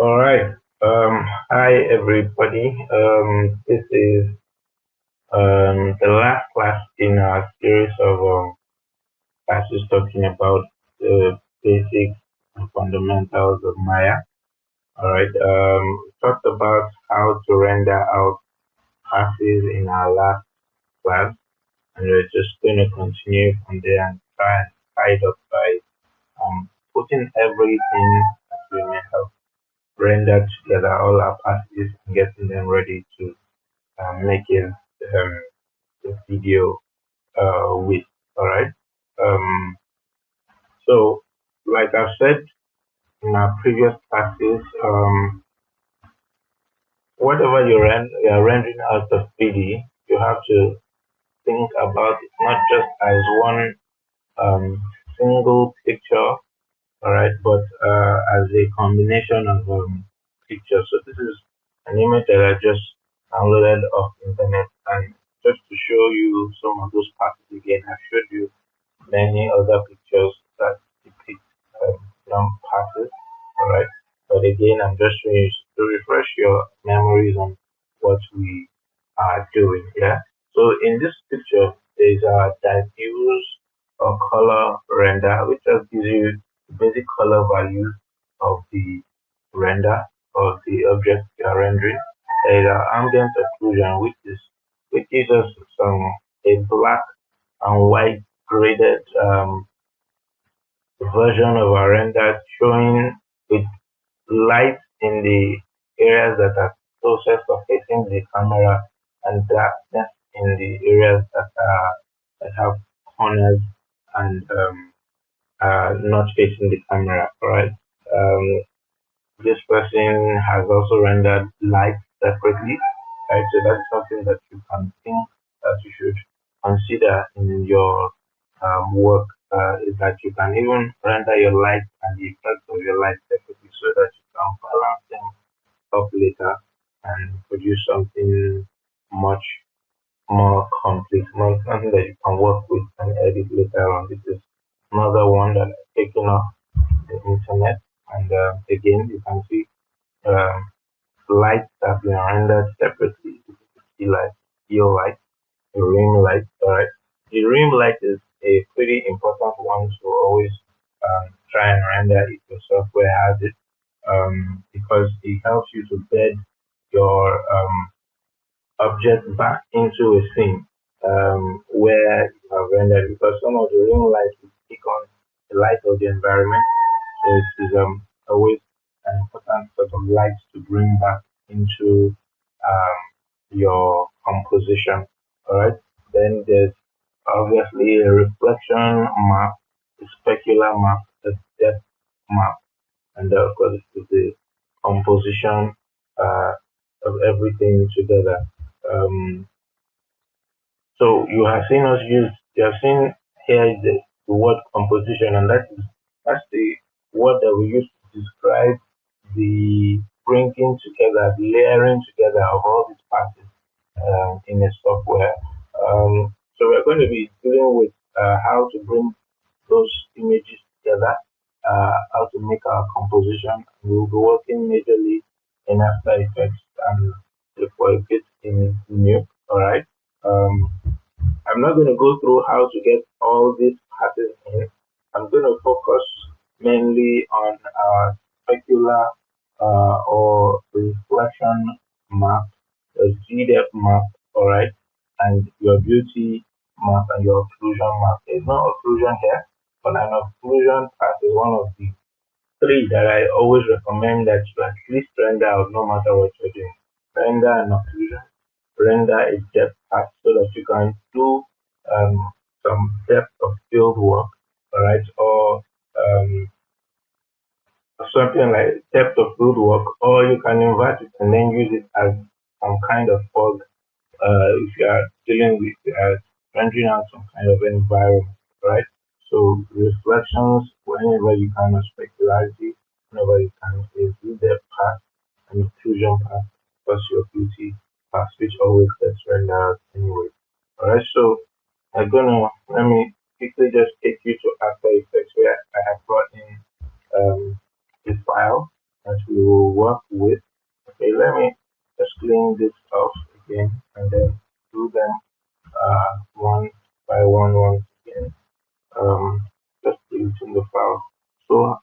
All right. Hi everybody. This is the last class in our series of classes talking about the basics and fundamentals of Maya. All right. We talked about how to render out classes in our last class, and we're just going to continue from there and try and tie it up by putting everything that we may have rendered together, all our passages, and getting them ready to making the video with. All right. Um, so, like I've said in our previous classes, whatever you're rendering out of 3D, you have to think about it not just as one um, single picture, all right, but as a combination of pictures. So this is an image that I just downloaded off internet, and just to show you some of those parts again, I showed you many other pictures that depict long passes. All right, but again, I'm just showing you to refresh your memories on what we are doing. Yeah. So in this picture, there's a diffuse or color render, which just gives you the basic color value of the render of the object you are rendering. There is an ambient occlusion, which gives us a black and white graded version of our render showing with light in the areas that are closest or facing the camera and darkness in the areas that have corners and not facing the camera. Right. Um, this person has also rendered light separately. Right. So that's something that you can think that you should consider in your work, is that you can even render your light and the effects of your light separately so that you can balance them up later and produce something much more complete, something that you can work with and edit later on. This is another one that I've taken off the internet, and again, you can see um, lights that have been rendered separately. This is the key light, your light, the rim light. All right, the rim light is a pretty important one to always try and render if your software has it, because it helps you to bed your object back into a scene where you have rendered, because some of the ring lights will stick on the light of the environment. So it is always an important sort of light to bring back into your composition. All right. Then there's obviously a reflection map, a specular map, a depth map, and of course this is the composition uh, of everything together. Um, so you have seen here the word composition, and that's the word that we use to describe the bringing together, the layering together of all these parts in a software. So we're going to be dealing with how to bring those images together, how to make our composition. We'll be working majorly in After Effects and for a bit in Nuke. All right. Um, I'm not going to go through how to get all these patterns in. I'm going to focus mainly on specular or reflection map, the GDEP map, all right, and your beauty map and your occlusion map. There's no occlusion here, but an occlusion path is one of the three that I always recommend that you at least render out no matter what you're doing. Render an occlusion, render a depth path so that you can do some depth of field work, all right, or something like depth of field work, or you can invert it and then use it as some kind of fog if you are dealing with rendering out some kind of environment, right? So reflections, whenever you can, of specularity, whenever you can, is do the path and inclusion path plus your beauty path, which always gets rendered anyway. Alright, so I'm gonna let me quickly just take you to After Effects where I have brought in the file. that we will work with. Okay, let me just clean this off again and then do them one by one once again. Um, just deleting the file. So,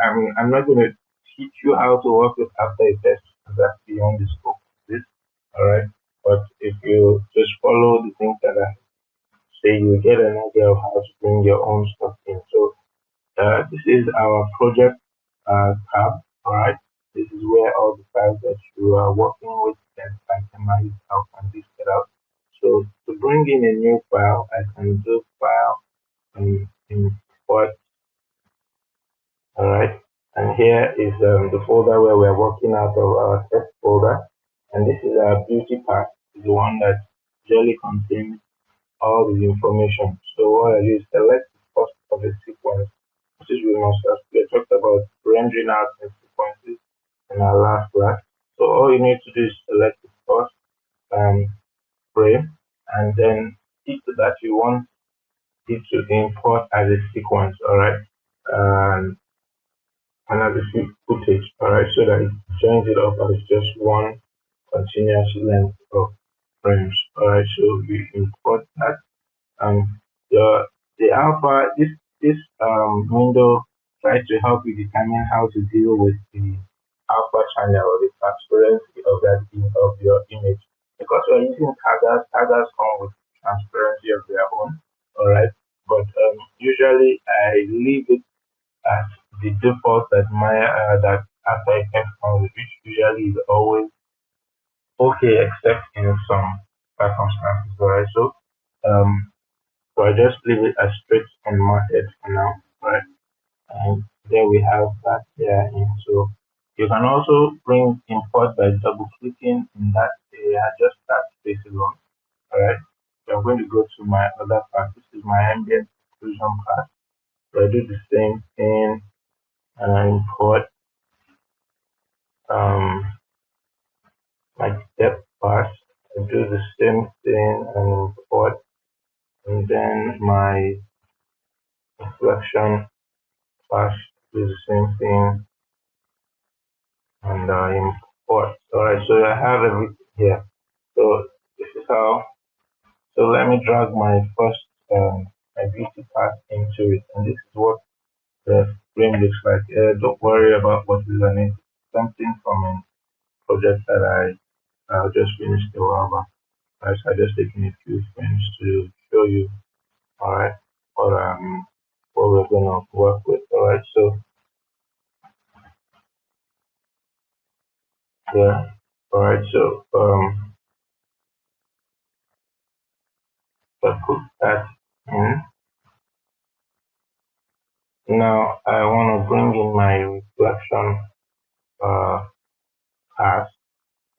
I'm not going to teach you how to work with After Effects. That's beyond the scope of this. All right. But if you just follow the things that I say, you will get an idea of how to bring your own stuff in. So, this is our project tab. All right. This is where all the files that you are working with can itemize out and list it out. So to bring in a new file, I can do file and import. All right. And here is the folder where we're working out of our test folder. And this is our beauty part, the one that usually contains all the information. So what I do is select the first of the sequence, which is we must have we talked about rendering out the sequences in our last class. So all you need to do is select the first um, frame and then pick that you want it to import as a sequence, all right? And another footage, all right, so that it joins it up as just one continuous length of frames, all right? So we import that. Um, the alpha, this window tries to help you determine how to deal with the alpha channel or the transparency of of your image. Because we're using taggers come with transparency of their own, all right. But usually I leave it as the default that that After Effects comes with, which usually is always okay, except in some circumstances, all right. Um, so I just leave it as straight and market for now, right? And there we have that there in. So you can also bring import by double clicking in that area, just that space alone, all right? So I'm going to go to my other part. This is my ambient occlusion part. So I do the same thing and I import um, my depth part. I do the same thing and import, and then my reflection part, do the same thing and import. All right, so I have everything here. So this is how. So let me drag my first my beauty part into it, and this is what the frame looks like. Don't worry about what is on it. Something from a project that I just finished a while back. Right, so I just taking a few frames to show you. All right, what we're gonna work with. All right, so yeah. All right, so I put that in. Now I want to bring in my reflection uh, path,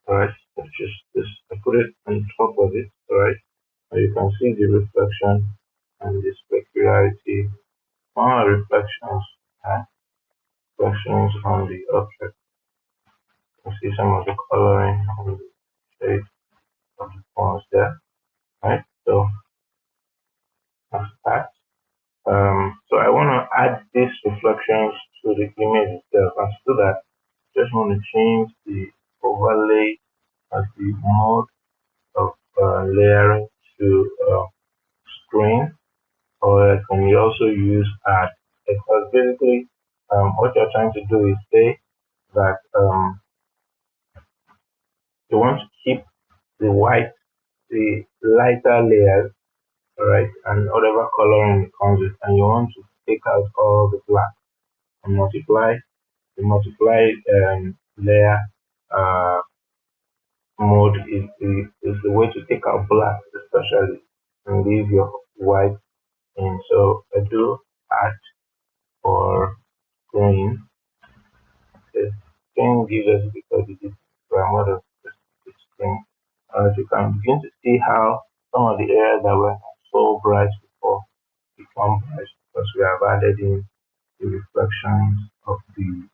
right? Which is this. I put it on top of it, right? And you can see the reflection and the specularity. One of the reflections, uh, reflections on the object. You can see some of the coloring on the shade of the fonts there, right? So that's that. So I want to add these reflections to the image itself, and to do that, just want to change the overlay as the mode of layering to screen, or I can also use add, because basically what you're trying to do is say that you want to keep the white, the lighter layers, right, and whatever coloring it comes with, and you want to take out all the black and multiply the multiply layer uh, mode is the way to take out black, especially, and leave your white in. So I do add for green. The green gives us because it is parameter of the screen. You can begin to see how some of the areas that were not so bright before become bright because we have added in the reflections of the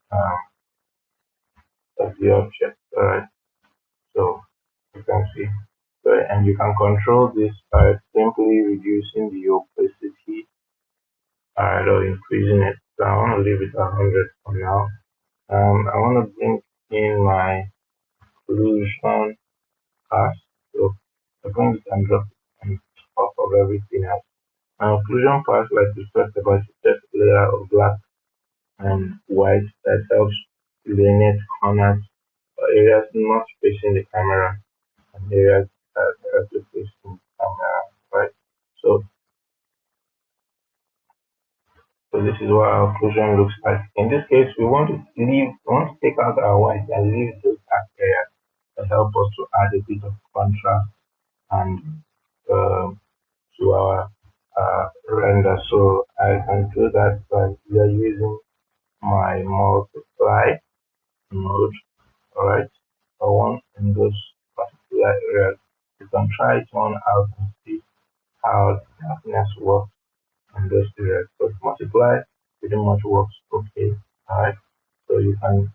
object. Alright, so you can see. So, and you can control this by simply reducing the opacity or increasing it down. I'll leave it at 100 for now. I want to bring in my occlusion path. So I bring it and drop it on top of everything else. My occlusion path, like we talked about, is just a layer of black and white that helps delineate corners or areas not facing the camera and areas that are facing the camera, right? So, so this is what our occlusion looks like. In this case, we want to take out our white and leave those dark areas that help us to add a bit of contrast and to our render. So I can do that by using my multiply mode, alright. I want in those particular areas. You can try it on out and see how the darkness works in those areas. But multiply pretty much works okay, alright. So you can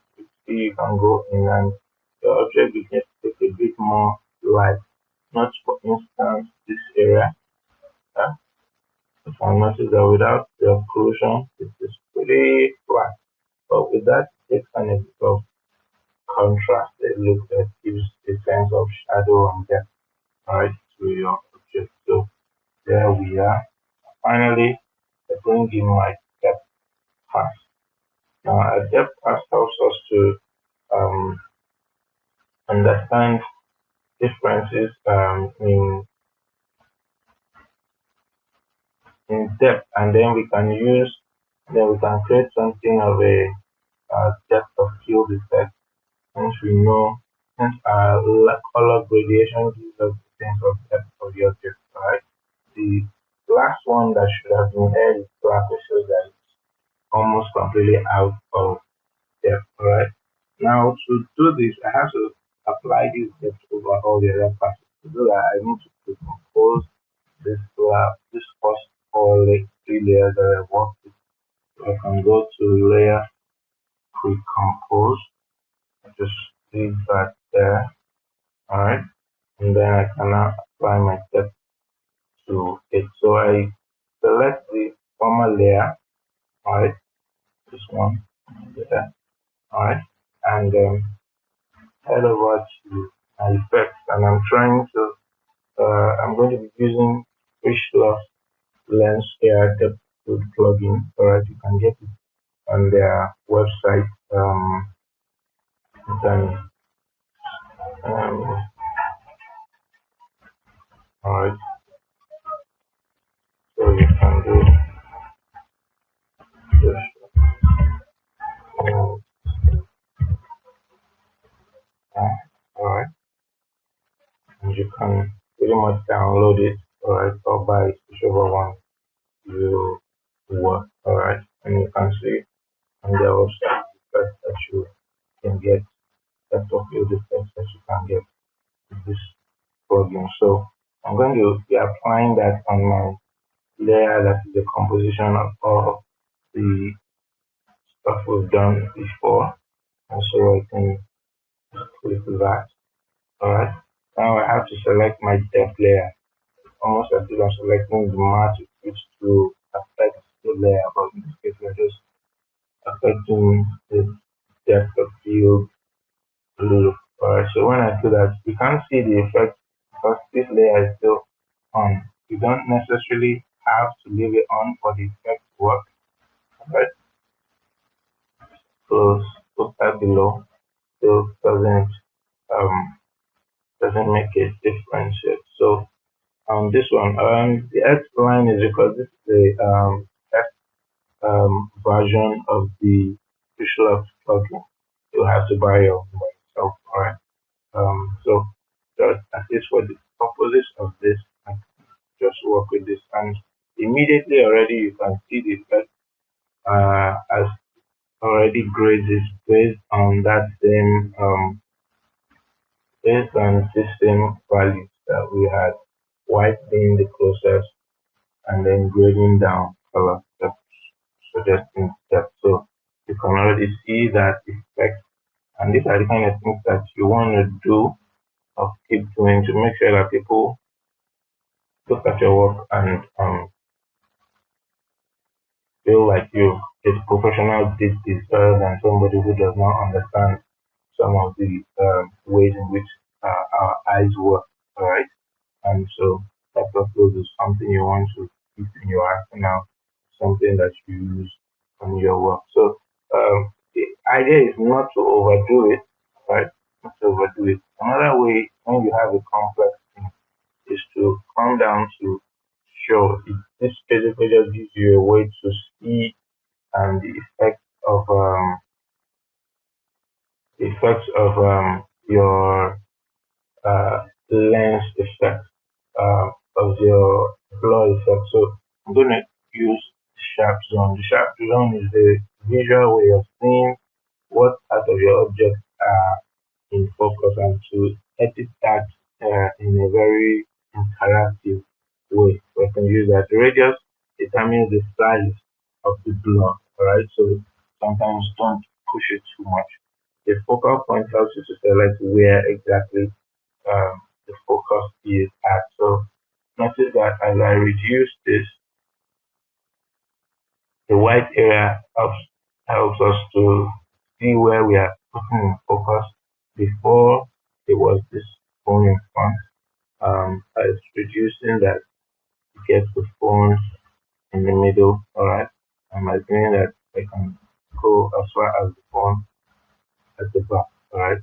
go in and your object begins to take a bit more light. Not for instance this area. Uh, you can notice that without the occlusion it is pretty flat. But with that it takes on a bit of contrasted look that gives a sense of shadow and depth, right, to your object. So there we are. Finally, I bring in my depth path. Now, a depth path helps us to um, understand differences in depth, and then we can create something of a depth of field effect. Since we know, since our color gradation gives us a sense of depth of the object, right? The last one that should have been added is black, which shows that it's almost completely out of depth, right? Now to do this, I have to apply this depth over all the other parts. To do that, I need to compose this first three layers that I worked with. So I can go to layer pre-compose, just leave that there, alright, and then I can now apply my depth to it. So I select the former layer, alright, this one there, alright, and head over to my effects, and I'm going to be using fish loss lens air depth field plugin, alright, you can get it on their website. You can, um, alright, so you can do this, alright, and you can pretty much download it, alright, or buy whichever one you want, alright, and you can see on their website that you can get depth of field effects that you can get with this plugin. So I'm going to be applying that on my layer that is the composition of all the stuff we've done before. And so I can click that. Alright. Now I have to select my depth layer. Almost as if I'm selecting the mask which to affect the layer, but in this case we're just affecting the depth of field loop. Alright, so when I do that, you can't see the effect because this layer is still on. You don't necessarily have to leave it on for the effect to work. Alright, so put that below. Still um doesn't make a difference yet. So this one the X line is because this is the X version of the visual plugin. You have to buy your by yourself. Alright. So at least for the purposes of this, I can just work with this, and immediately already you can see the effect as already graded based on that same based on the same values that we had, white being the closest, and then grading down color depth, suggesting depth. So you can already see that effect, and these are the kind of things that you want to do or keep doing to make sure that people look at your work and feel like you a professional did this better than somebody who does not understand some of the ways in which our eyes work, all right? And so hyperflow is something you want to keep in your arsenal, something that you use on your work. So the idea is not to overdo it, right? Not to overdo it. Another way when you have a complex thing is to come down to show. This basically just gives you a way to see the of effects of your lens effect uh, of your blur effect. So I'm going to use sharp zone. The sharp zone is a visual way of seeing what part of your object are in focus and to edit that in a very interactive way. We can use that. The radius determines the size of the blur, alright? So sometimes don't push it too much. The focal point helps you to select where exactly the focus is at. So notice that as I reduce this, the white area helps us to see where we are putting in focus. Before there was this phone in front. As reducing that, you get the phone in the middle. All right. And by doing that, I can go as far as the phone at the back. All right.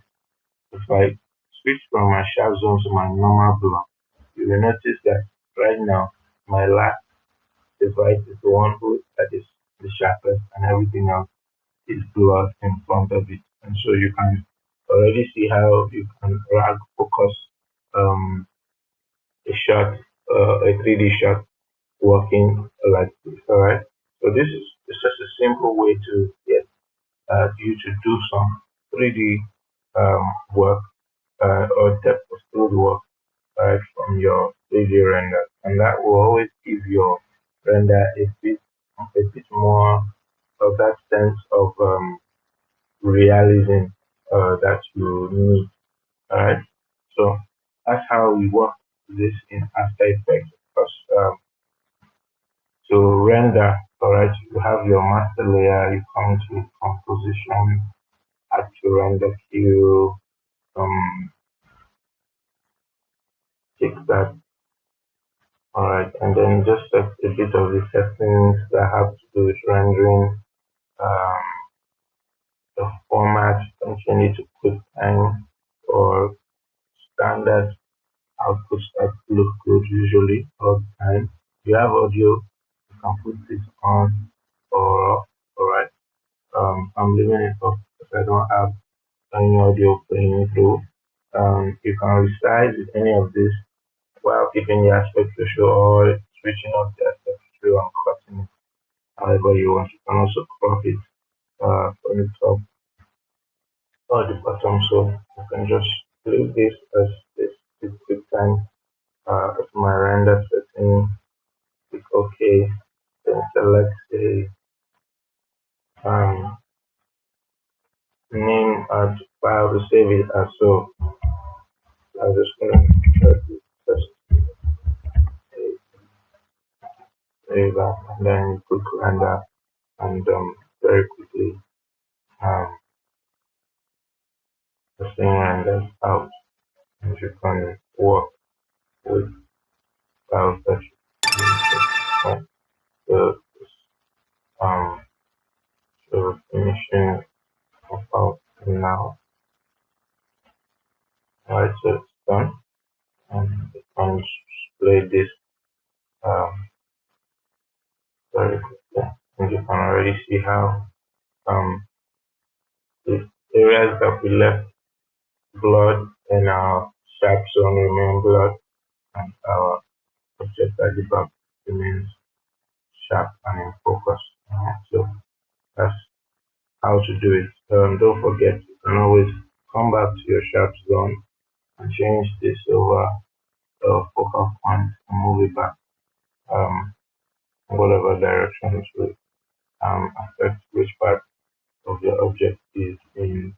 If I switch from my sharp zone to my normal block, you will notice that right now my last device is the one who that is the sharpest, and everything else is blurred in front of it. And so you can already see how you can drag focus um, a shot, a 3D shot working like this. All right. So this is it's just a simple way to get you to do some 3D work or depth of field work from your 3D render, and that will always give your render a bit more of that sense of realism that you need. All right, so that's how we work this in After Effects. Because to render, all right, you have your master layer. You come to composition, add to render queue, take that. All right, and then just set a bit of the settings that have to do with rendering. Um, the format, change it to QuickTime or standard outputs that look good usually all the time. If you have audio, you can put this on or off. Alright. I'm leaving it off because I don't have any audio playing through. You can resize with any of this while keeping the aspect ratio or switching off the aspect ratio and cutting it however you want. You can also crop it from the top or the bottom. So you can just leave this as this quick time as my render setting. Click OK, then select the um, name and file to save it as. So I'm just gonna try to just save that and then quick render and very quickly um, the thing renders out and you can work with files that you want. So um so finishing about now. Alright, so it's done. And you can display this um, very quickly. And you can already see how um, the areas that we left blurred in our sharp zone remain blurred, and our object at the back remains sharp and in focus. So that's how to do it. Don't forget, you can always come back to your sharp zone and change this over focal point and move it back whatever direction to affect which part of the object is in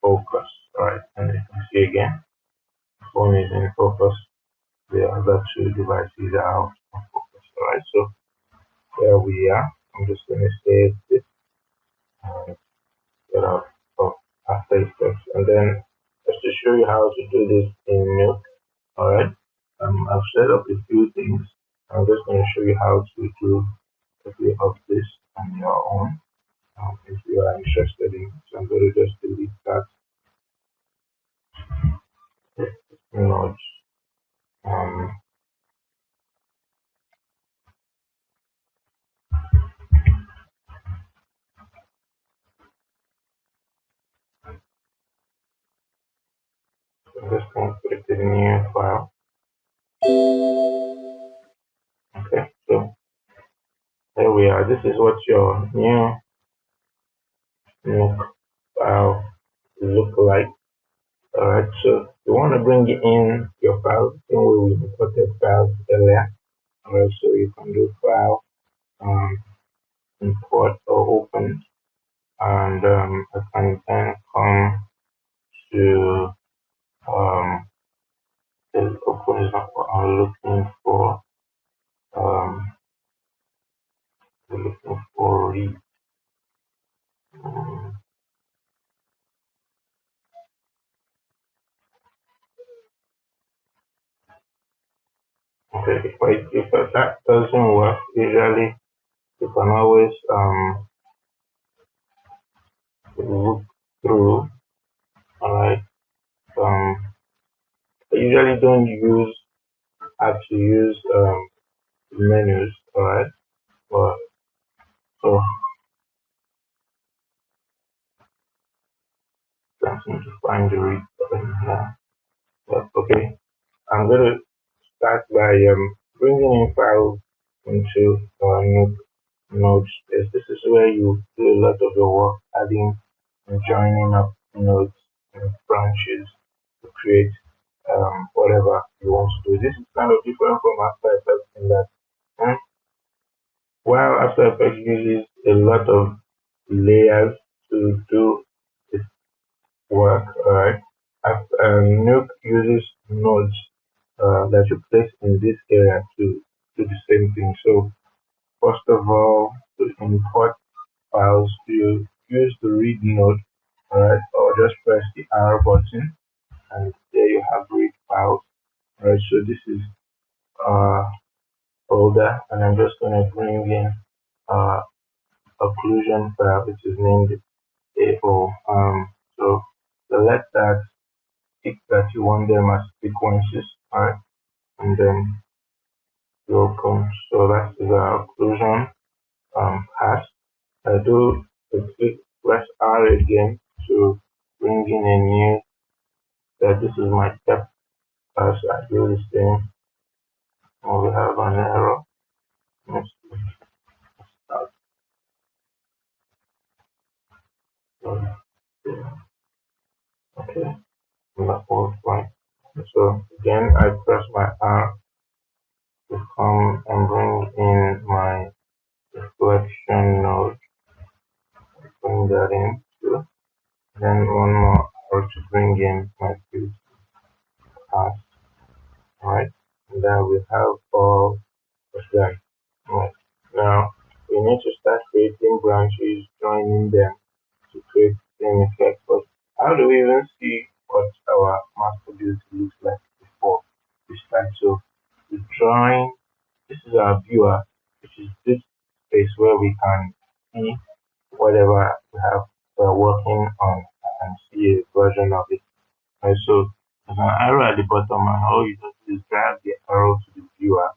focus, right? And you can see again, the phone is in focus, the other two devices are out of focus, right? So there we are. I'm just going to save this and get out of After Effects. And then just to show you how to do this in Nuke. Alright. I've set up a few things. I'm just going to show you how to do a few of this on your own. If you are interested in it. So I'm going to just delete that node. Um, I'm just going to create a new file. Okay, so there we are. This is what your new Nuke file look like. Alright, so you want to bring in your file the same way we imported files earlier. Alright, so you can do file, import or open, and I can then come to the open is not what I'm looking for. We're looking for read. Um, okay, if that doesn't work, usually you can always look through. Alright, I usually don't have to use menus. Alright, but so trying to find the read button here. But okay, I'm gonna start by bringing in files into new node space. This is where you do a lot of your work, adding and joining up nodes and branches to create whatever you want to do. This is kind of different from After Effects in that hmm, while After Effects uses a lot of layers to do its work, alright, Nuke uses nodes that you place in this area to do the same thing. So first of all, to import files, you use the read node, alright, or just press the R button, and there you have read files. Alright, so this is uh folder, and I'm just going to bring in uh occlusion file, which is named AO. So select that, pick that you want them as sequences, alright, and then welcome. So that is our occlusion path. I do press R again to bring in a new. That this is my step. As I do the same, we have an error. Let's start. Okay, that was fine. So again, I press my R to come and bring in my reflection node. Bring that in too. Then one more R to bring in my field path. Alright, and then we have all of them. Right. Now we need to start creating branches, joining them to create the same effect. But how do we even see what our master build looks like before we start? So the drawing, this is our viewer, which is this space where we can see whatever we're working on and see a version of it. Right, so there's an arrow at the bottom, and all you do is drag the arrow to the viewer,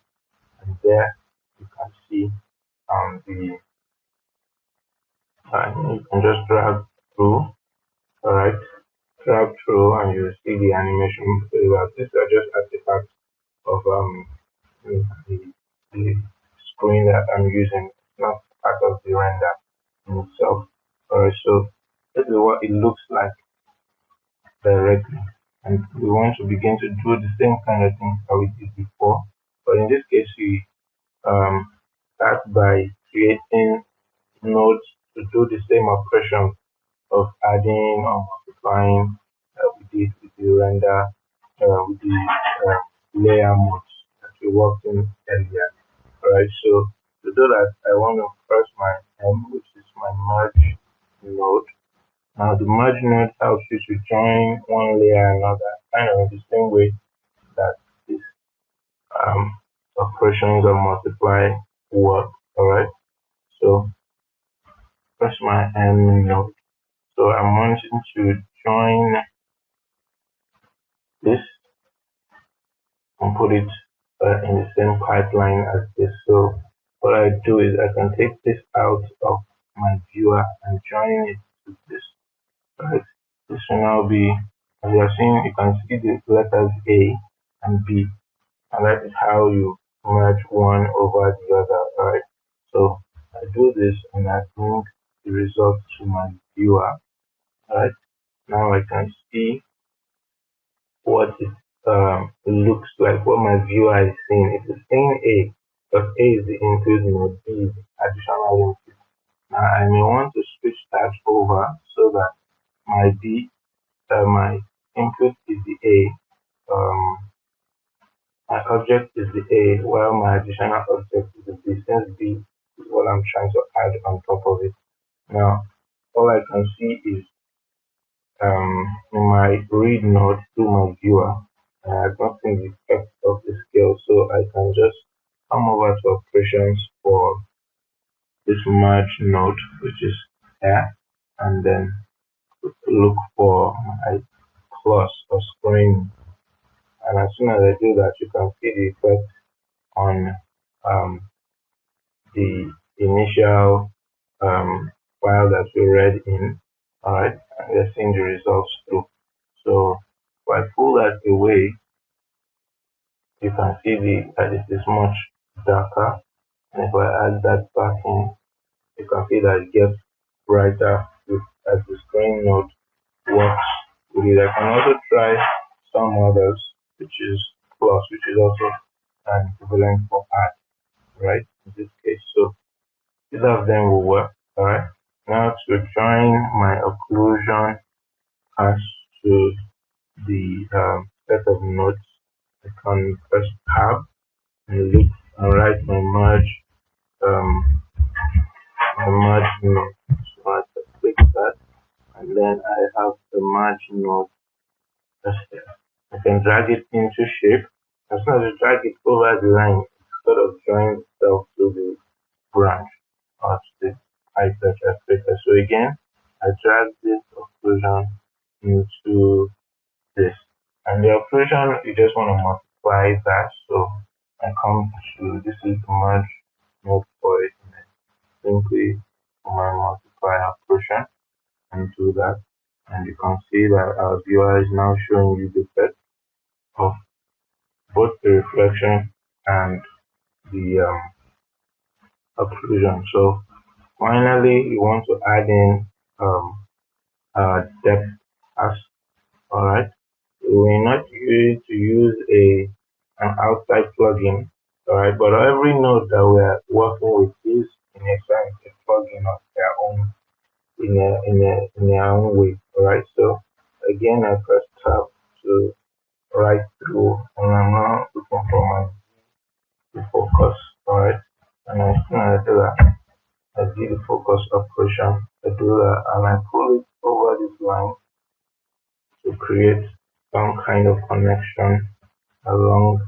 and there you can see the you can just drag through. All right, drag through, and you see the animation flavor. These are just artifacts of the screen that I'm using. It's not part of the render in itself. All right, so this is what it looks like directly, and we want to begin to do the same kind of things that we did before. But in this case, we um, start by creating nodes to do the same operation of adding or multiplying we did with the render with the layer modes that we worked in earlier. Alright, so to do that, I want to press my merge node helps you to join one layer and another, kind of in the same way that this um, operations of multiply work. Alright, so press my M node. So I'm wanting to join this and put it in the same pipeline as this. So what I do is I can take this out of my viewer and join it to this. Right. This will now be, as you are seeing, you can see the letters A and B, and that is how you merge one over the other. Right. So I do this and I bring the result to my viewer. Right. Now I can see what it looks like, what my viewer is seeing. It is seeing A, because A is the input node, B is the additional input. Now I may want to switch that over so that my B, my input is the A, my object is the A, while my additional object is the B, since B is what I'm trying to add on top of it. Now all I can see is in my read node through my viewer. I don't think the effect of the scale, so I can just come over to operations for this merge node, which is here, and then look for my plus or screen. And as soon as I do that, you can see the effect on the initial file that we read in. Alright, and we're seeing the results too. So if I pull that away, you can see that it is much darker. And if I add that back in, you can see that it gets brighter as the screen node works with it. I can also try some others, which is plus, which is also an equivalent for add, right? In this case, so either of them will work. Alright. Now to join my occlusion as to the set of nodes, I can press tab and look and write my merge node. So I just click that, and then I have the merge node just there. I can drag it into shape. As soon as I drag it over the line, it sort of joins itself to the branch or to the pipe that I created. So again, I drag this occlusion into this. And the operation, you just want to multiply that. So I come to, this is the merge node for it, and then simply my multiply operation and do that. And you can see that our viewer is now showing you the effect of both the reflection and the occlusion. So finally, you want to add in depth as, alright. We're not going to use an outside plugin, alright, but every node that we're working with is in a sense a plugin of their own in their own way, alright. So again, I press tab to right through, and I'm now looking for my focus, alright. And as soon as I do that, I do the focus operation. I do that and I pull it over this line to create some kind of connection along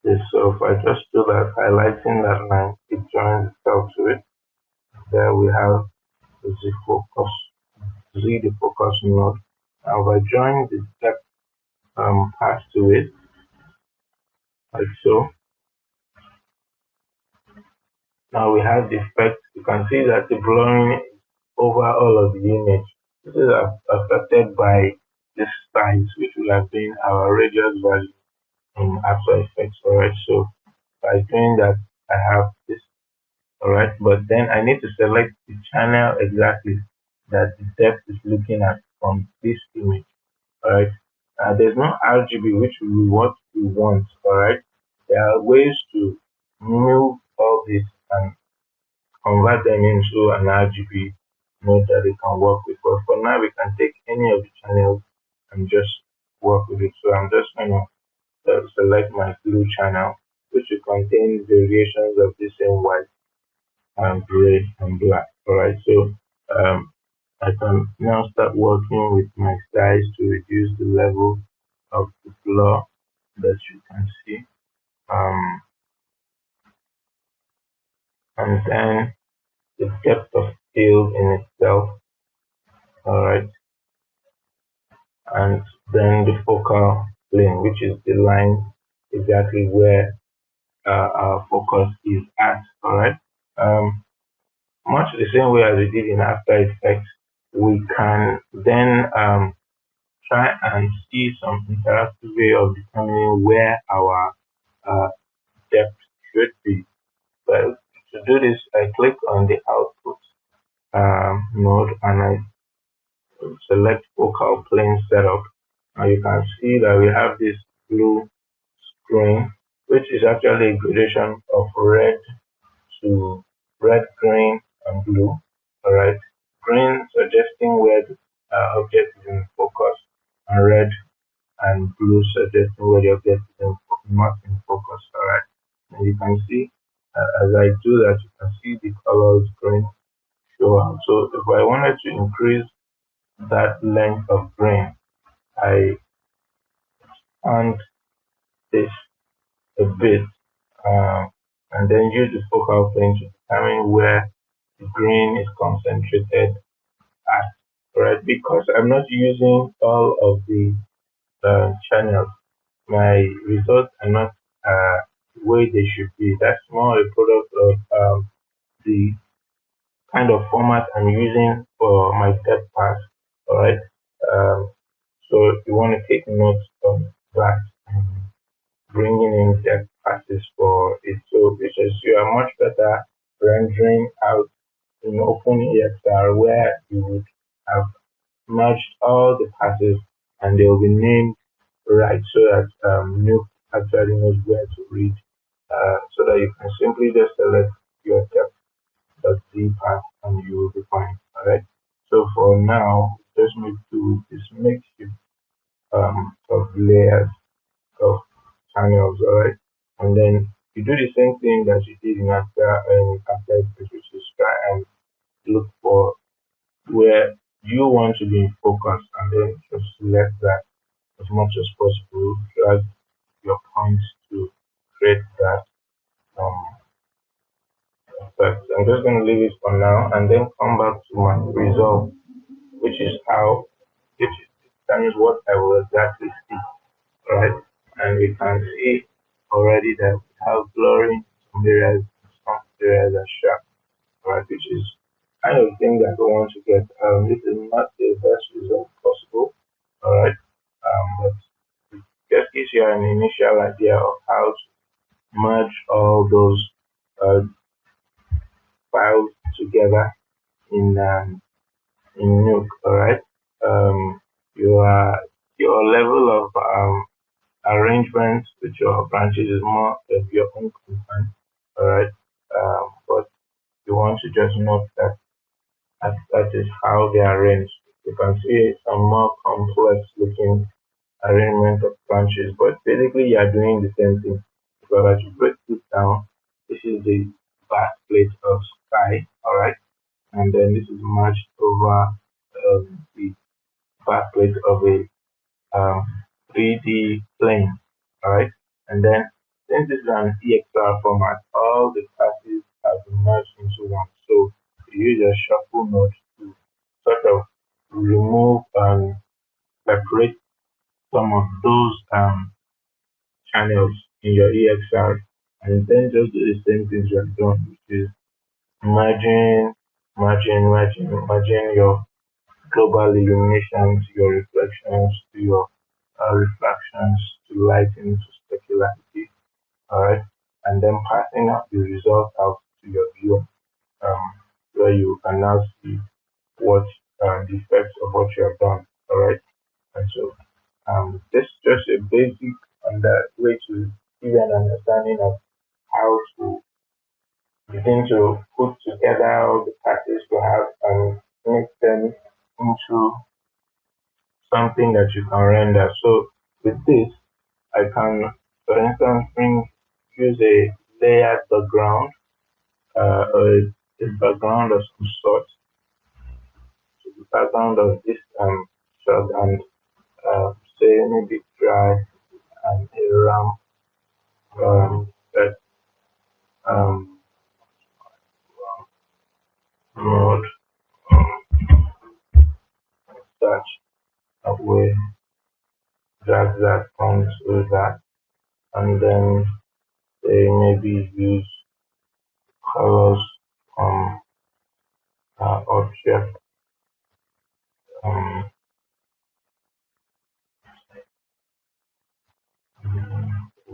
this. So if I just do that, highlighting that line, it joins itself to it. There we have the focus, the focus node. Now if I join the step path to it, like so, now we have the effect. You can see that the blurring over all of the image. This is affected by this size, which will have been our radius value in After-Effects. Alright, so by doing that, I have this. Alright, but then I need to select the channel exactly that the depth is looking at from this image. Alright, there's no RGB, which is what we want. Alright, there are ways to move all this and convert them into an RGB mode that they can work with. But for now, we can take any of the channels and just work with it. So I'm just going to select my blue channel, which will contain variations of the same white and gray and black. Alright, so I can now start working with my size to reduce the level of the blur that you can see. Um, and then the depth of field in itself, all right, and then the focal plane, which is the line exactly where our focus is at, all right. Um, Much the same way as we did in After Effects, we can then try and see some interactive way of determining where our uh, depth should be. Well, to do this, I click on the output node and I select focal plane setup. And you can see that we have this blue screen, which is actually a gradation of red to red, green, and blue. All right, green suggesting where the object is in focus, and red and blue suggesting where the object is not in focus. All right, and you can see as I do that, you can see the colors green show up. So if I wanted to increase that length of green, I and this a bit, and then use the focal plane to determine where the green is concentrated at, right? Because I'm not using all of the channels, my results are not the way they should be. That's more a product of the kind of format I'm using for my depth pass, all right? Um, so you want to take note of that. Bringing in depth passes for it. So because you are much better rendering out in OpenEXR where you would have merged all the passes and they will be named right so that Nuke actually knows where to read so that you can simply just select your depth.z path and you will be fine. Alright. So for now, just need to this makeshift of layers of channels, alright? And then you do the same thing that you did in After Effects, which is try and look for where you want to be in focus and then just select that as much as possible, drag your points to create that um, effect. I'm just going to leave it for now and then come back to my result, which is how it determines what I will exactly see, right? And we can see already that we have blurring some areas are sharp, right? Which is kind of thing that we want to get. This is not the best result possible, all right? But it just gives you an initial idea of how to merge all those uh, files together in Nuke, all right? Um, your level of arrangement with your branches is more of your own concern, all right? But you want to just note that that is how they are arranged. You can see some more complex looking arrangement of branches, but basically you are doing the same thing. Because as you break this down, this is the back plate of sky, all right, and then this is merged over the back plate of a um, 3D plane, all right, and then since this is an EXR format, all the classes have been merged into one. So you use a shuffle node to sort of remove and separate some of those channels in your EXR and then just do the same things you have done, which is merging your global illumination to your reflections, to your refractions, to lighting, to specularity, alright, and then passing out the result out to your viewer, um, where you can now see what the effects of what you have done, alright, and so this is just a basic on that way to give you an understanding of how to begin to put together all the parties you have and make them into something that you can render. So with this, I can, for instance, use a layered background or a background of some sort the background of this shot and say maybe try a ramp that um, mode such a way drag that onto that, and then they maybe use colors on object um,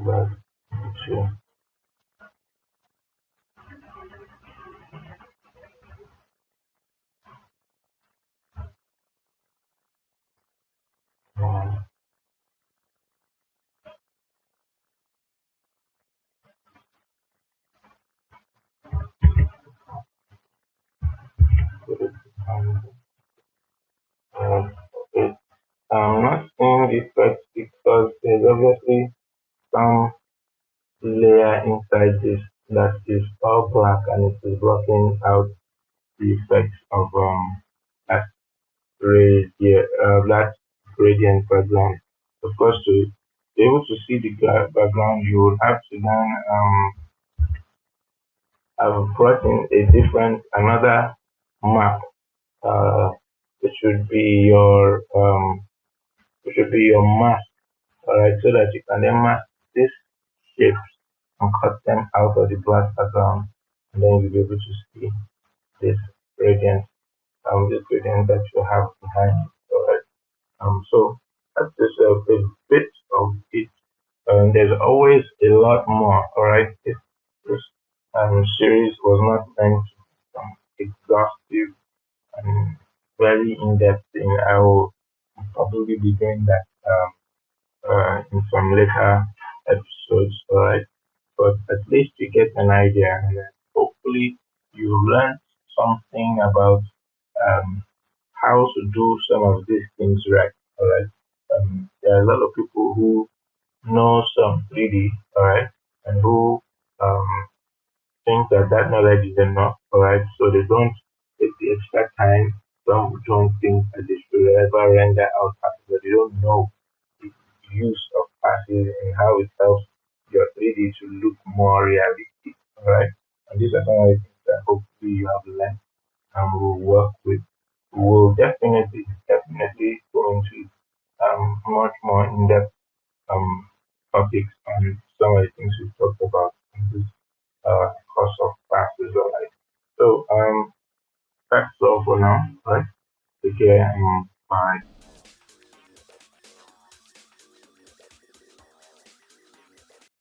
that to um, put it on okay. I'm not seeing the effects because there's obviously some layer inside this that is all black and it is blocking out the effects of that that gradient background. Of course, to be able to see the background, you would have to then have brought in a different another map. Uh, it should be your mask, alright, so that you can then mask these shapes and cut them out of the black background, and then you'll be able to see this gradient, this gradient that you have behind. Alright, so that's just a bit of it. There's always a lot more. Alright, this series was not meant to be exhaustive and very in-depth thing. I will probably be doing that in some later episodes, alright? But at least you get an idea, and then hopefully you learn something about um, how to do some of these things right, alright? There are a lot of people who know some 3D, alright, and who um, think that that knowledge is enough, alright? So they don't take the extra time. Some don't think that they should ever render out passes, but they don't know the use of passes and how it helps your 3D to look more realistic, alright? And these are some of the things that hopefully you have learned and will work with. We will definitely go into much more in-depth um, topics on some of the things we talked about in this course of classes. Alright. So that's all for now. Right. Take care and bye.